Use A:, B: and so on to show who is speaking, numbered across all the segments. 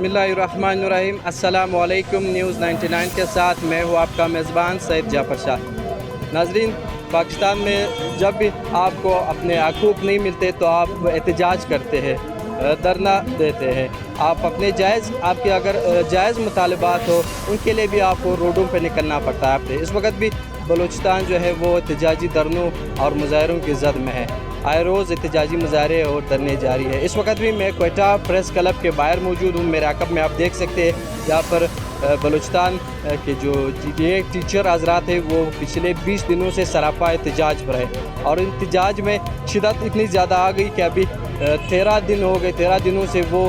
A: बिस्मिल्लाहिर्रहमानिर्रहीम। अस्सलाम वालेकुम। न्यूज़ 99 के साथ मैं हूँ आपका मेज़बान सैयद जाफर शाह। नाजरीन, पाकिस्तान में जब भी आपको अपने हकूक़ नहीं मिलते तो आप एहतजाज करते हैं, धरना देते हैं। आप अपने आपके अगर जायज़ मुतालबात हो उनके लिए भी आपको रोडों पे निकलना पड़ता है। इस वक्त भी बलूचिस्तान जो है वो एहतजाजी धरनों और मुजाहरों की जद में है। आए रोज़ एहतजाजी मुजाहरे और धरने जारी है। इस वक्त भी मैं क्वेटा प्रेस क्लब के बाहर मौजूद हूँ। मेरे अकब में आप देख सकते हैं यहाँ पर बलूचिस्तान के जो टीचर हजरात है वो पिछले 20 दिनों से सरापा एहतजाज पर है और एहतजाज में शिदत इतनी ज़्यादा आ गई कि अभी 13 दिन हो गए। 13 दिनों से वो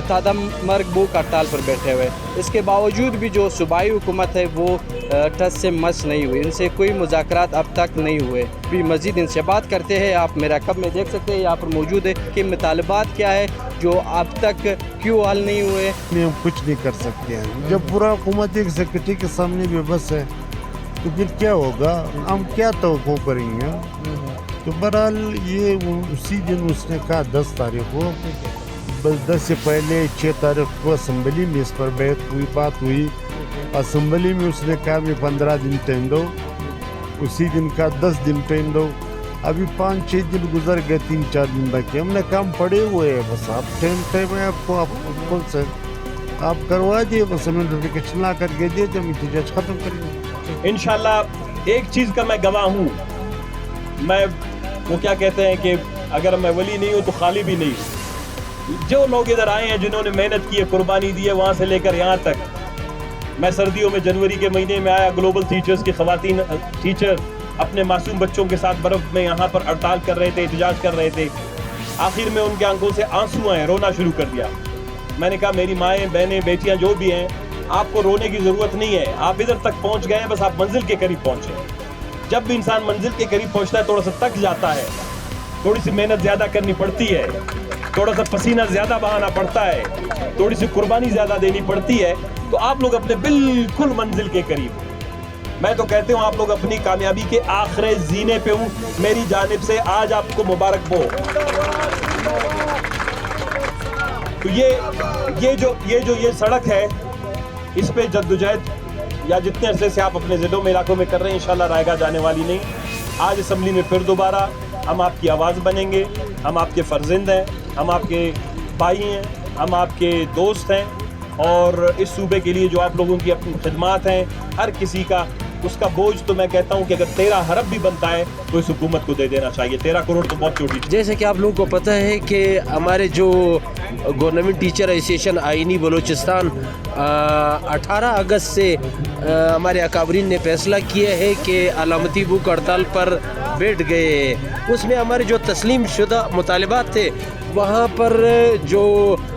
A: तादम मर्ग भूख हड़ताल पर बैठे हुए। इसके बावजूद भी जो सूबाई हुकूमत है वो टस से मस नहीं हुई, इनसे कोई मुज़ाकरात अब तक नहीं हुए। भी मज़ीद इनसे बात करते हैं। आप मेरा कब में देख सकते हैं यहाँ पर मौजूद है कि मुतालबात क्या है जो अब तक क्यों हल नहीं हुए।
B: हम कुछ नहीं कर सकते हैं। जब पूरा हुकूमत एक सेक्रेटरी के सामने बेबस है तो फिर क्या होगा, हम क्या तवक्को करेंगे। तो बहरहाल ये उसी दिन उसने कहा 10 तारीख को, बस 10 से पहले 6 तारीख को असम्बली में इस पर बात हुई। असम्बली में उसने कहा मैं 15 दिन टाइम दो, उसी दिन का 10 दिन टाइम दो। अभी 5-6 दिन गुजर गए, 3-4 दिन बाकी। हमने काम पड़े हुए हैं, बस आप टाइम है आपको, कौन से आप करवा दिए, बस हमें नोटिफिकेशन ला करके दिए तो हम एहतजाज ख़त्म करेंगे
C: इंशाल्लाह। एक चीज़ का मैं गवाह हूँ, मैं वो क्या कहते हैं कि अगर मैं वली नहीं हूँ तो खाली भी नहीं। जो लोग इधर आए हैं जिन्होंने मेहनत की है, कुर्बानी दी है, वहाँ से लेकर यहाँ तक। मैं सर्दियों में जनवरी के महीने में आया, ग्लोबल टीचर्स की ख़वातीन टीचर अपने मासूम बच्चों के साथ बर्फ़ में यहाँ पर हड़ताल कर रहे थे, एहतजाज कर रहे थे। आखिर में उनके आंखों से आंसू आए, रोना शुरू कर दिया। मैंने कहा मेरी माएँ, बहनें, बेटियाँ जो भी हैं, आपको रोने की ज़रूरत नहीं है। आप इधर तक पहुँच गए हैं, बस आप मंजिल के करीब पहुँचे। जब भी इंसान मंजिल के करीब पहुँचता है थोड़ा सा थक जाता है, थोड़ी सी मेहनत ज़्यादा करनी पड़ती है, थोड़ा सा पसीना ज़्यादा बहाना पड़ता है, थोड़ी सी कुर्बानी ज़्यादा देनी पड़ती है, तो आप लोग अपने बिल्कुल मंजिल के करीब। मैं तो कहते हूँ आप लोग अपनी कामयाबी के आखिरी जीने पे हूँ। मेरी जानिब से आज आपको मुबारक हो। तो ये सड़क है, इस पे जद्दोजहद या जितने अरसे से आप अपने ज़िलों में, इलाकों में कर रहे हैं, इंशाल्लाह रायगा जाने वाली नहीं। आज असम्बली में फिर दोबारा हम आपकी आवाज़ बनेंगे। हम आपके फ़र्ज़िंद हैं, हम आपके भाई हैं, हम आपके दोस्त हैं और इस सूबे के लिए जो आप लोगों की अपनी खिदमात हैं, हर किसी का उसका बोझ तो मैं कहता हूँ कि अगर 13 अरब भी बनता है तो इस हुकूमत को दे देना चाहिए। 13 करोड़ तो बहुत छोटी।
D: जैसे कि आप लोगों को पता है कि हमारे जो गवर्नमेंट टीचर एसोसिएशन आइनी बलूचिस्तान 18 अगस्त से हमारे अकाबरीन ने फैसला किया है कि अलामती भूख हड़ताल पर बैठ गए। उसमें हमारे जो तस्लीम शुदा मुतालबात थे वहाँ पर जो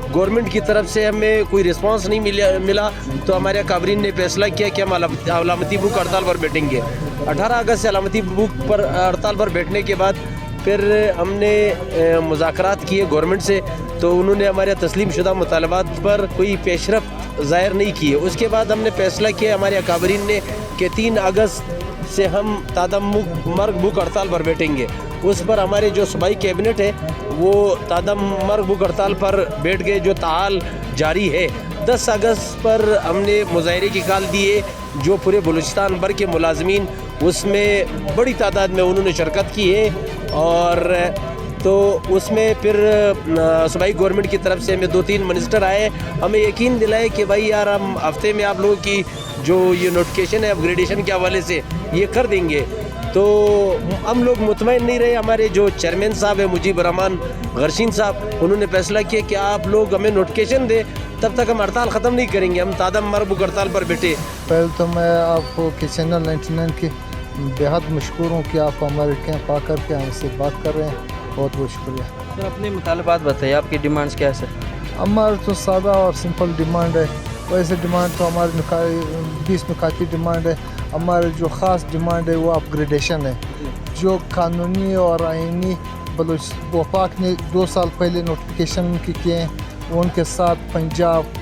D: गवर्नमेंट की तरफ से हमें कोई रिस्पांस नहीं मिला तो हमारे अकाबरीन ने फैसला किया कि हम अलामती भूख हड़ताल पर बैठेंगे। 18 अगस्त से अलामती भूख पर हड़ताल पर बैठने के बाद फिर हमने मुज़ाकरात किए गवर्नमेंट से, तो उन्होंने हमारे तस्लीम शुदा मुतालबात पर कोई पेशरफ्त ज़ाहिर नहीं किए। उसके बाद हमने फैसला किया हमारे अकाबरीन ने कि 3 अगस्त से हम तादम मर्ग भूख हड़ताल पर बैठेंगे। उस पर हमारे जो सूबाई कैबिनेट है वो तादम मर्ग भूख हड़ताल पर बैठ गए, जो ताल जारी है। 10 अगस्त पर हमने मुजाहरे की कॉल दिए, जो पूरे बलूचिस्तान भर के मुलाजमीन उसमें बड़ी तादाद में उन्होंने शिरकत की है। और तो उसमें फिर सूबाई गवर्नमेंट की तरफ से हमें 2-3 मिनिस्टर आए, हमें यकीन दिलाए कि भाई यार हम हफ्ते में आप लोगों की जो ये नोटिफिकेशन है अपग्रेडेशन के हवाले से ये कर देंगे। तो हम लोग मुतमईन नहीं रहे। हमारे जो चेयरमैन साहब है मुजीब रहमान गरशीन साहब, उन्होंने फैसला किया कि आप लोग हमें नोटिफिकेशन दे, तब तक हम हड़ताल ख़त्म नहीं करेंगे। हम तादम मर्ग भूख हड़ताल पर बैठे।
E: पहले तो मैं आपको कि चैनल 99 की बेहद मशहूर हूँ कि आप हमारे कैंप आ कर के हमसे बात कर रहे हैं, बहुत बहुत शुक्रिया।
A: सर, अपने मुतालबात बताइए, आपकी डिमांड्स क्या है सर?
E: हमारा तो सादा और सिंपल डिमांड है। वैसे डिमांड तो हमारे 20 नुकाती डिमांड है। हमारे जो ख़ास डिमांड है वो अपग्रेडेशन है। जो कानूनी और आइनी वफाक ने 2 साल पहले नोटिफिकेशन उनके किए हैं, उनके साथ पंजाब,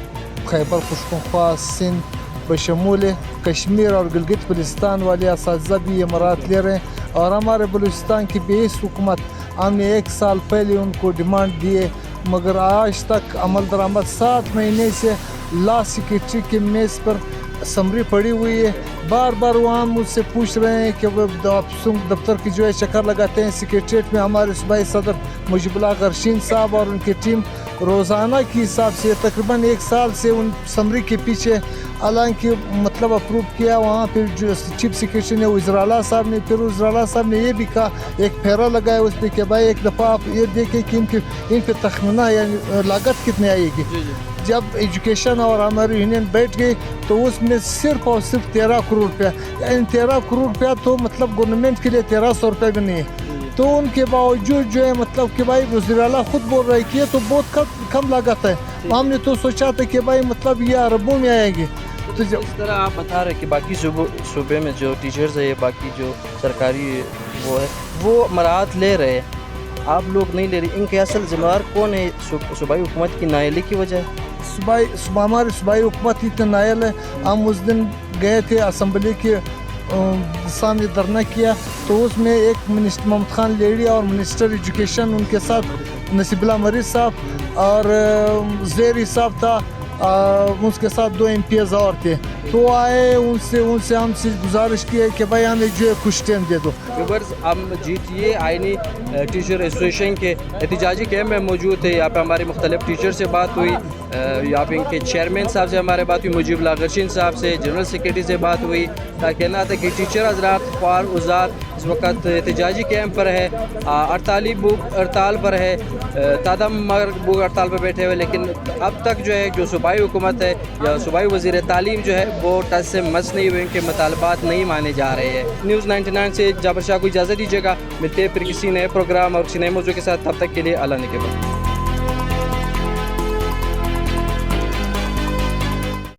E: खैबर पख्तूनख्वा, सिंध बशमूल कश्मीर और गिलगित बल्तिस्तान वाले असातिज़ा भी इमारत ले रहे हैं। और हमारे बलूचिस्तान की बेस हुकूमत हमने 1 साल पहले उनको डिमांड दिए मगर आज तक अमल दरामद 7 महीने से लॉ सेक्रेटरी के मेज़ पर समरी पड़ी हुई है। बार बार वहाँ मुझसे पूछ रहे हैं कि वो दफ्तर की जो है चक्कर लगाते हैं। सेक्रेटरीट में हमारे सूबाई सदर मुजीबुल्लाह गर्शीन साहब और उनकी टीम रोज़ाना के हिसाब से तकरीबन 1 साल से उन समरी के पीछे, हालांकि मतलब अप्रूव किया वहाँ पे जो चीफ सेक्रेटरी ने वज़ीर-ए-आला साहब ने, फिर वज़ीर-ए-आला साहब ने ये भी कहा, एक फेरा लगाया उस पर कि भाई एक दफ़ा आप ये देखें कि इन पे तखमीना यानी लागत कितनी आएगी। जब एजुकेशन और हमारी यूनियन बैठ गई तो उसमें सिर्फ और सिर्फ 13 करोड़ रुपया, यानी 13 करोड़ रुपया तो मतलब गवर्नमेंट के लिए 1300 रुपये भी नहीं है। तो उनके बावजूद जो है मतलब कि भाई वज़ीर-ए-आला खुद बोल रहे कि ये तो बहुत कम लागत है। हमने तो सोचा था कि भाई मतलब ये अरबों में आएगी।
A: तो इस तरह आप बता रहे कि बाकी सूबे में जो टीचर्स है, बाकी जो सरकारी वो है, वो मराहत ले रहे हैं, आप लोग नहीं ले रहे। इनके असल ज़िम्मेदार कौन है? सूबाई हुकूमत की नाअहली की वजह है?
E: हमारी सूबाई हुकूमत इतने नायल है। हम उस दिन गए थे असम्बली के सामने धरना किया, तो उसमें एक मिनिस्टर मोहम्मद खान लेडी और मिनिस्टर एजुकेशन, उनके साथ नसीबुल्लाह मरीज साहब और ज़ेरी साहब था, उसके साथ 2 MPs और थे। तो आए, उनसे हमसे गुजारिश की है कि भाई हमें जो है कुछ टाइम दे दो।
A: व्यूअर्स, हम GTA आइनी टीचर एसोसिएशन के एहतजाजी कैंप में मौजूद थे। यहाँ पे हमारे मुख्तलिफ टीचर से बात हुई, यहाँ पे इनके चेयरमैन साहब से हमारे बात हुई, मुजीबुल्लाह गर्शीन साहब से, जनरल सेक्रेटरी से बात हुई। कहना था कि टीचर हज़रात ख्वार उज़ार इस वक्त एहतजाजी कैंप पर है, हड़ताली बुक हड़ताल पर है, तादम मगर बुक हड़ताल पर बैठे हुए। लेकिन अब तक जो है जो सूबाई हुकूमत है या सूबाई वज़ीर तालीम जो है वो टच से मस नहीं हुए, इनके मुतालबात नहीं माने जा रहे हैं। न्यूज़ 99 से जाफर शाह को इजाज़त दीजिएगा। मिलते हैं फिर किसी नए प्रोग्राम और किसी नए मौजू के साथ। तब तक के लिए अल्लाह ने के बाद।